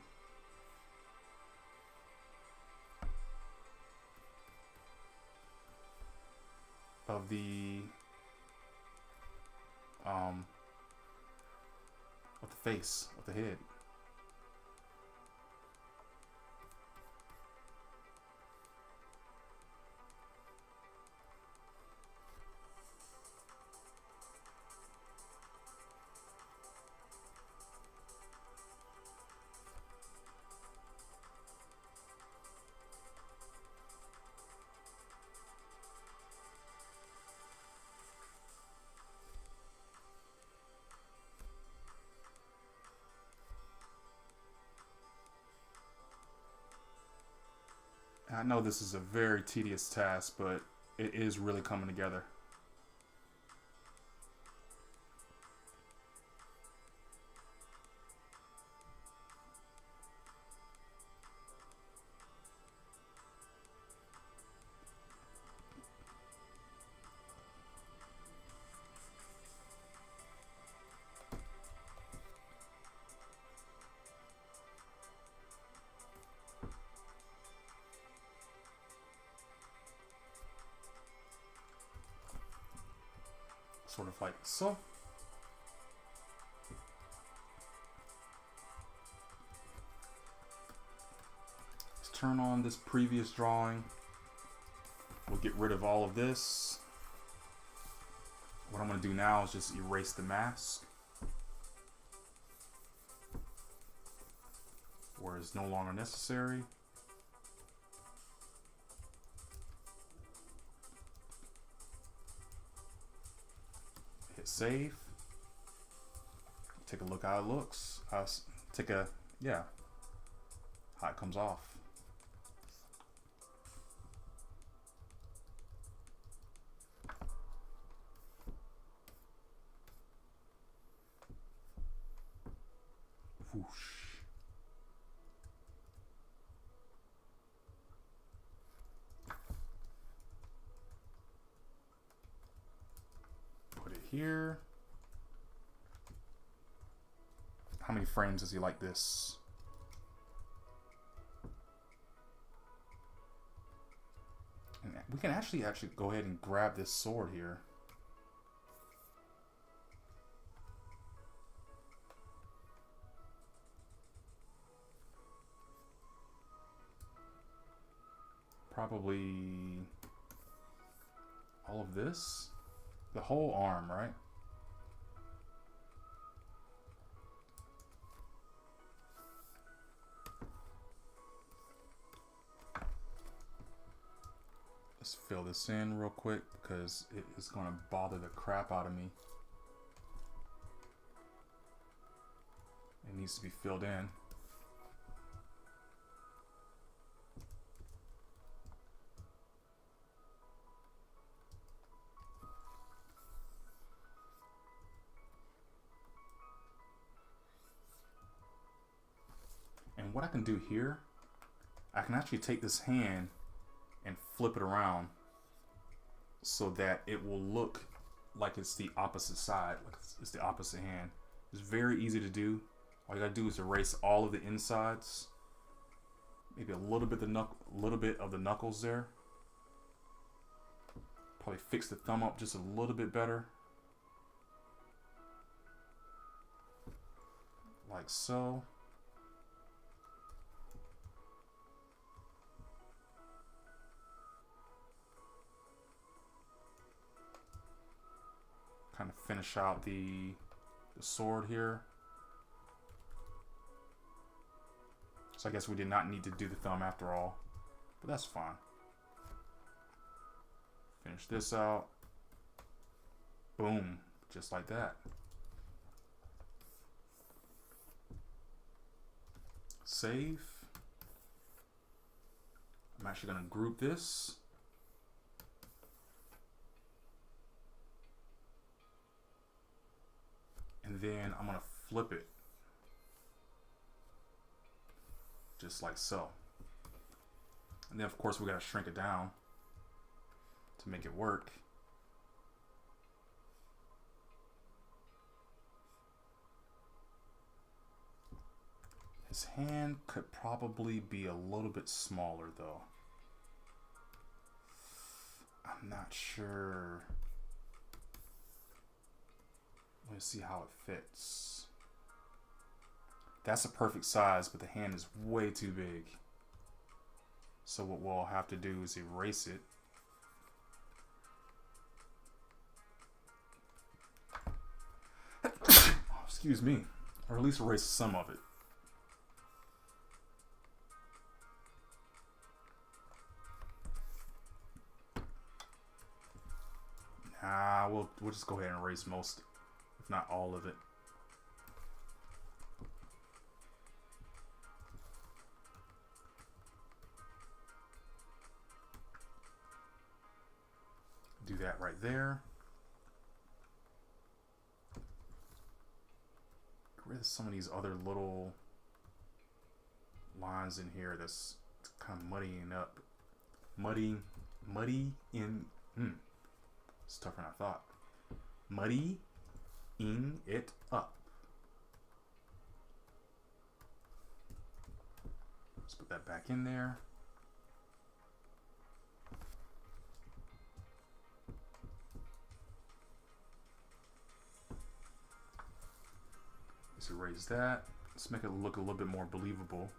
face of the head. I know this is a very tedious task, but it is really coming together. Sort of like so. Let's turn on this previous drawing. We'll get rid of all of this. What I'm going to do now is just erase the mask, where it's no longer necessary. Hit save. Take a look how it looks. How it comes off. Whoosh. here. How many frames does he like this? And we can actually go ahead and grab this sword here. Probably all of this, the whole arm, right? Let's fill this in real quick because it is going to bother the crap out of me. It needs to be filled in. And what I can do here, I can actually take this hand and flip it around so that it will look like it's the opposite side, like it's the opposite hand. It's very easy to do. All you gotta do is erase all of the insides, maybe a little bit of the knuckles there. Probably fix the thumb up just a little bit better, like so. Kind of finish out the sword here. So I guess we did not need to do the thumb after all, but that's fine. Finish this out. Boom, just like that. Save. I'm actually going to group this. And then I'm going to flip it. Just like so. And then of course we got to shrink it down to make it work. His hand could probably be a little bit smaller though. I'm not sure. Let's see how it fits. That's a perfect size, but the hand is way too big. So what we'll have to do is erase it. Oh, excuse me. Or at least erase some of it. Nah, we'll just go ahead and erase most, if not all of it. Do that right there. Get rid of some of these other little lines in here that's kind of muddying up. Muddy in. It's tougher than I thought. Muddying it up. Let's put that back in there. Let's erase that. Let's make it look a little bit more believable.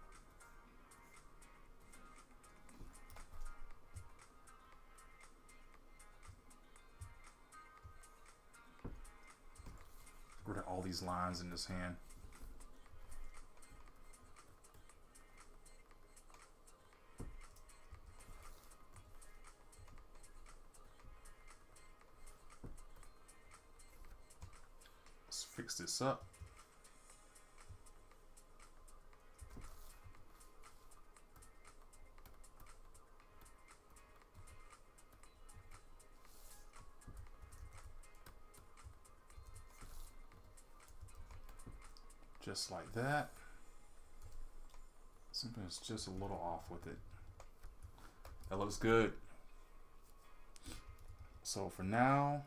Get rid of all these lines in this hand. Let's fix this up. Just like that. Something's just a little off with it. That looks good. So for now,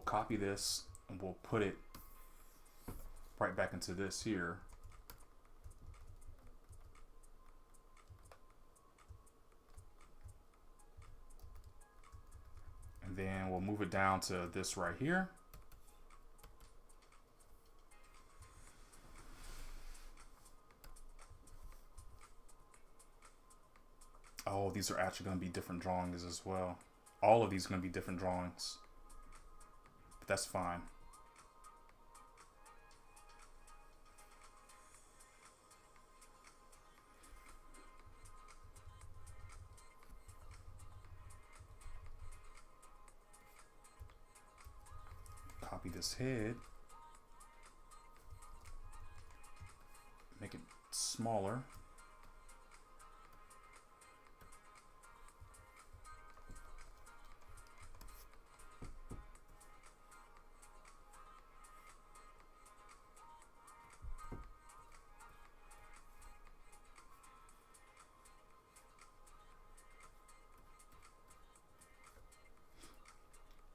copy this and we'll put it right back into this here. And then we'll move it down to this right here. Oh, these are actually going to be different drawings as well. All of these are going to be different drawings. But that's fine. Copy this head. Make it smaller.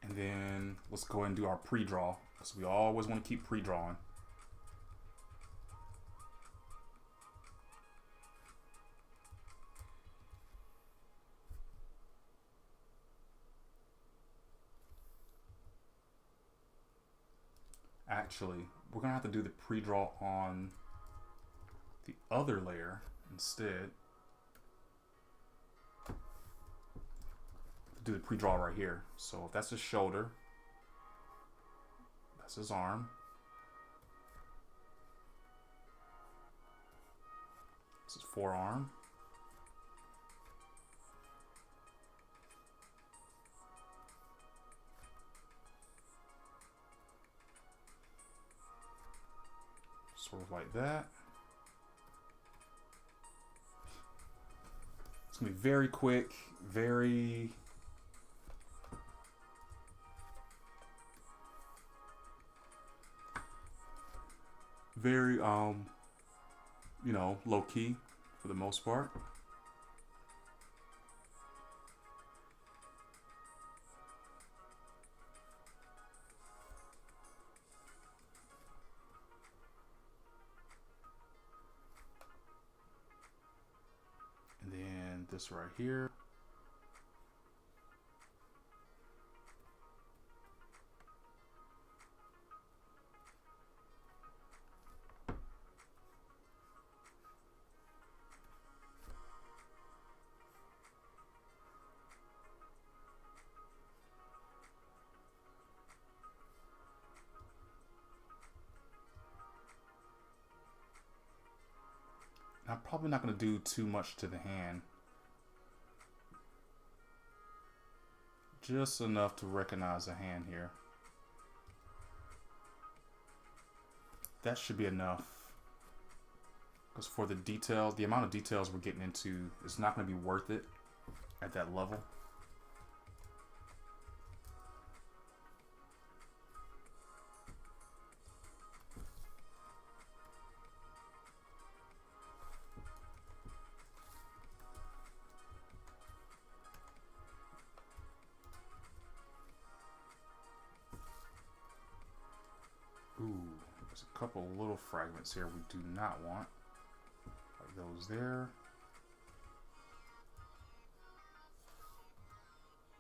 And then let's go ahead and do our pre-draw, because we always want to keep pre-drawing. Actually, we're going to have to do the pre-draw on the other layer instead. Do the pre-draw right here. So if that's his shoulder, that's his arm, this is forearm, sort of like that. It's gonna be very quick, very you know, low key for the most part. And then this right here. I'm probably not going to do too much to the hand. Just enough to recognize the hand here. That should be enough. Because for the detail, the amount of details we're getting into is not going to be worth it at that level. Ooh, there's a couple little fragments here we do not want. Like those there.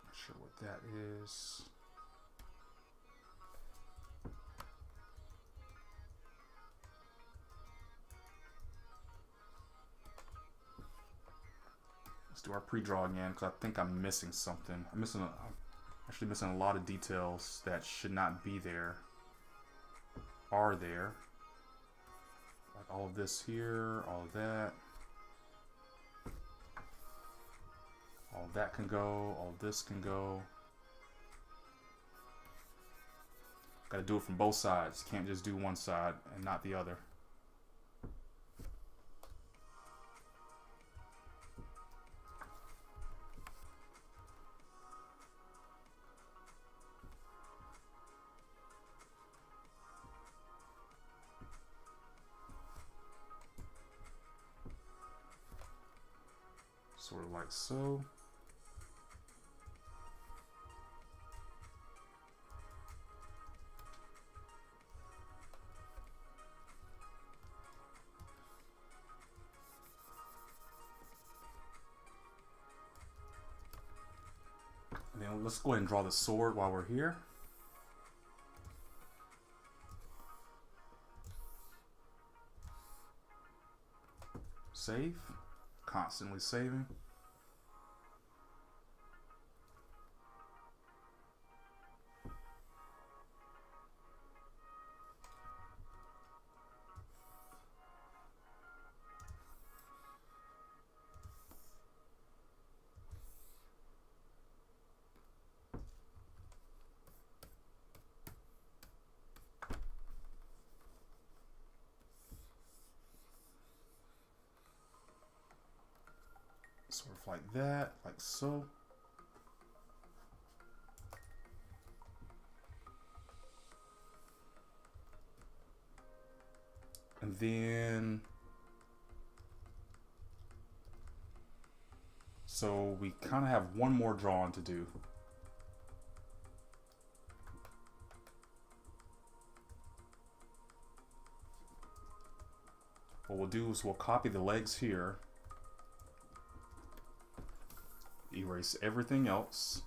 Not sure what that is. Let's do our pre-draw again, because I think I'm missing something. I'm actually missing a lot of details that should not be there. Are there. Like all of this here, all of that. All of that can go, all of this can go. Gotta do it from both sides. Can't just do one side and not the other. Sort of like so. let's go ahead and draw the sword while we're here. Save. Constantly saving. Sort of like that, like so. And then, so we kind of have one more drawing to do. What we'll do is we'll copy the legs here. Erase everything else.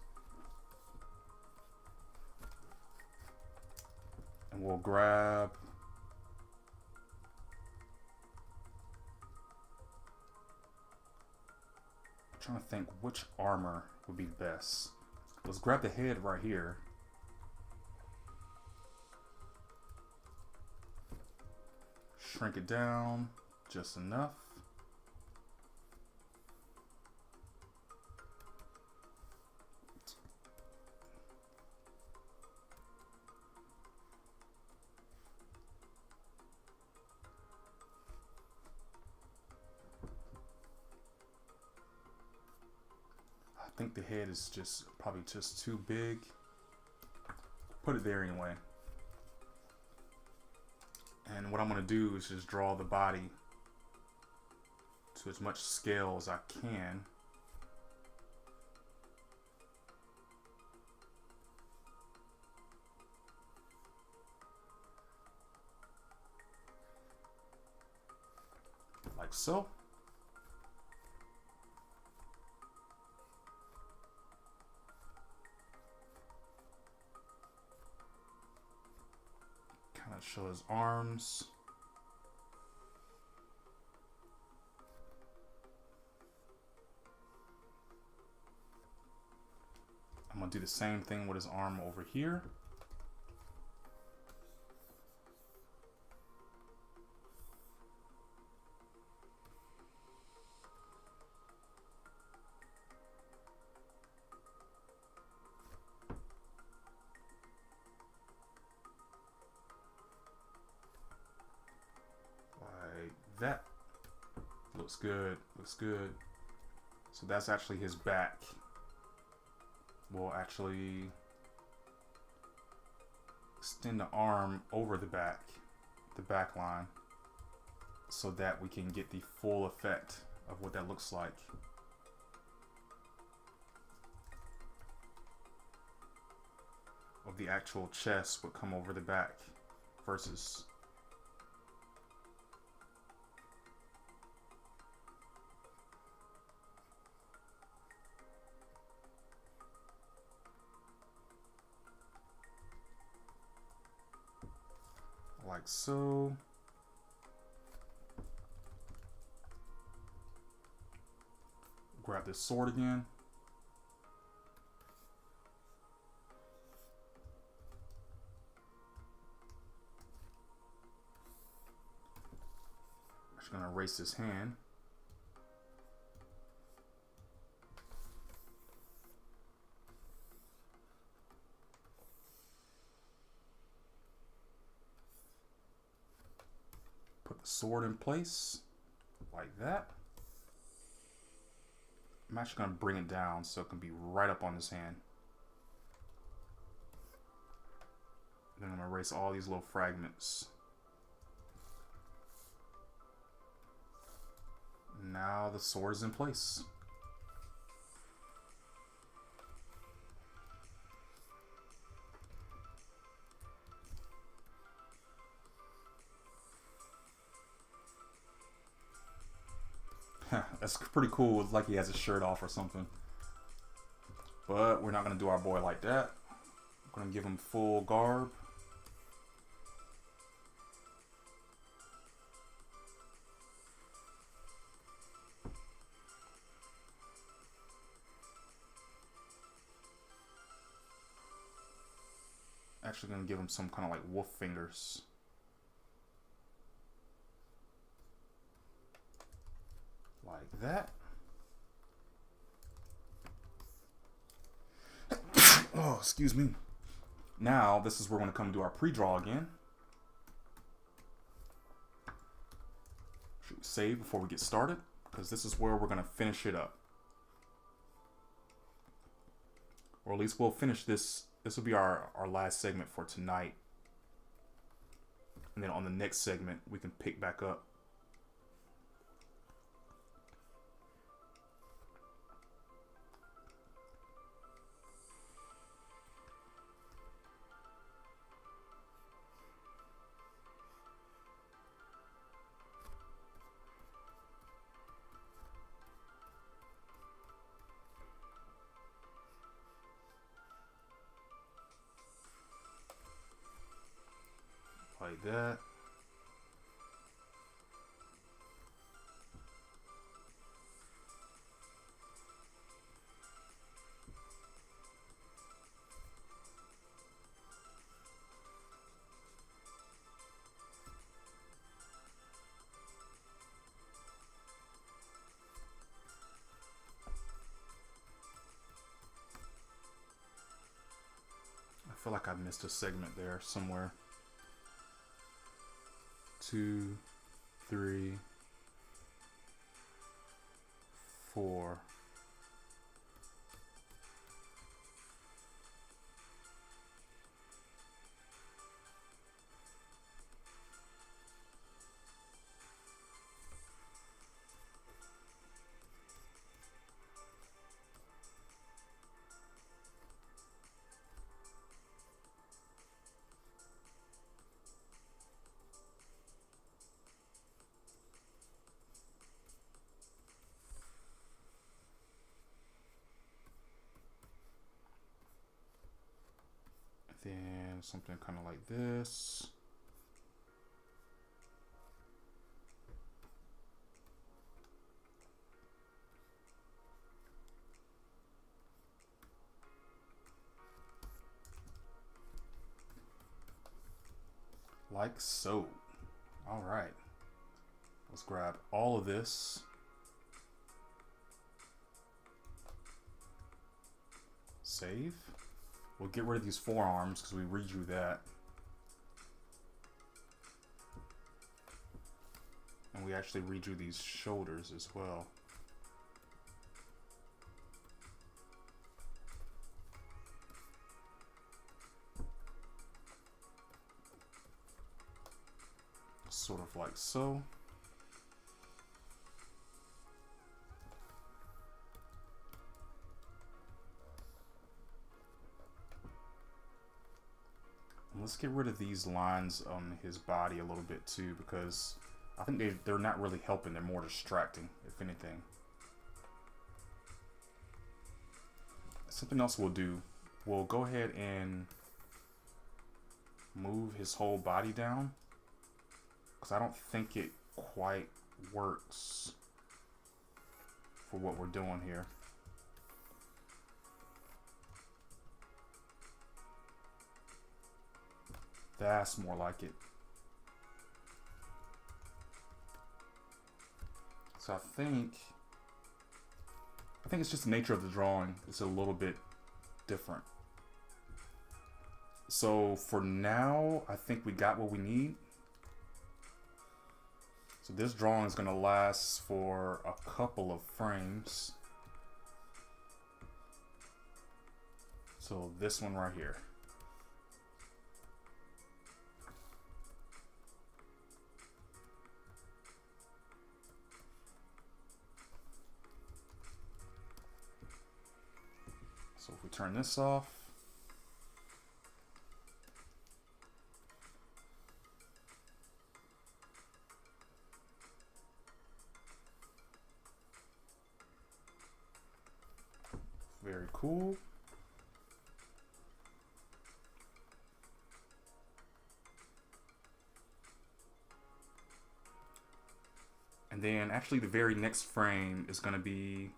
And we'll grab I'm trying to think which armor would be best. Let's grab the head right here. Shrink it down just enough. I think the head is just probably just too big. Put it there anyway. And what I'm going to do is just draw the body to as much scale as I can. Like so. Kind of show his arms. I'm going to do the same thing with his arm over here. That looks good, looks good. So that's actually his back. We'll actually extend the arm over the back line, so that we can get the full effect of what that looks like. Of the actual chest would come over the back versus like so. Grab this sword again. I'm just gonna erase his hand. Put the sword in place like that. I'm actually going to bring it down so it can be right up on his hand. Then I'm going to erase all these little fragments. Now the sword is in place. That's pretty cool. It's like he has a shirt off or something. But we're not going to do our boy like that. We're going to give him full garb. Actually going to give him some kind of like wolf fingers. Like that. Oh, excuse me. Now, this is where we're going to come do our pre-draw again. Should we save before we get started? Because this is where we're going to finish it up. Or at least we'll finish this. This will be our last segment for tonight. And then on the next segment, we can pick back up. Like that. I feel like I missed a segment there somewhere. 2, 3, 4. Then something kind of like this. Like so. All right. Let's grab all of this. Save. We'll get rid of these forearms because we redrew that. And we actually redrew these shoulders as well. Sort of like so. Let's get rid of these lines on his body a little bit too, because I think they're not really helping. They're more distracting, if anything. Something else we'll do. We'll go ahead and move his whole body down, because I don't think it quite works for what we're doing here. That's more like it. So I think it's just the nature of the drawing. It's a little bit different. So for now, I think we got what we need. So this drawing is going to last for a couple of frames. So this one right here. So if we turn this off, very cool. And then actually the very next frame is going to be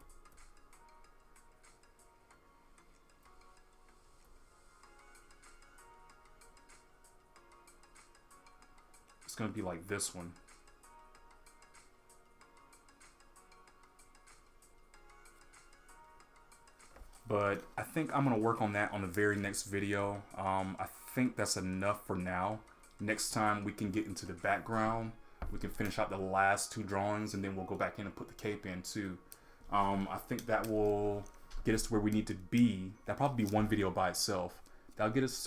like this one. But I think I'm going to work on that on the very next video. I think that's enough for now. Next time we can get into the background. We can finish out the last 2 drawings, and then we'll go back in and put the cape in too. I think that will get us to where we need to be. That'll probably be one video by itself. That'll get us to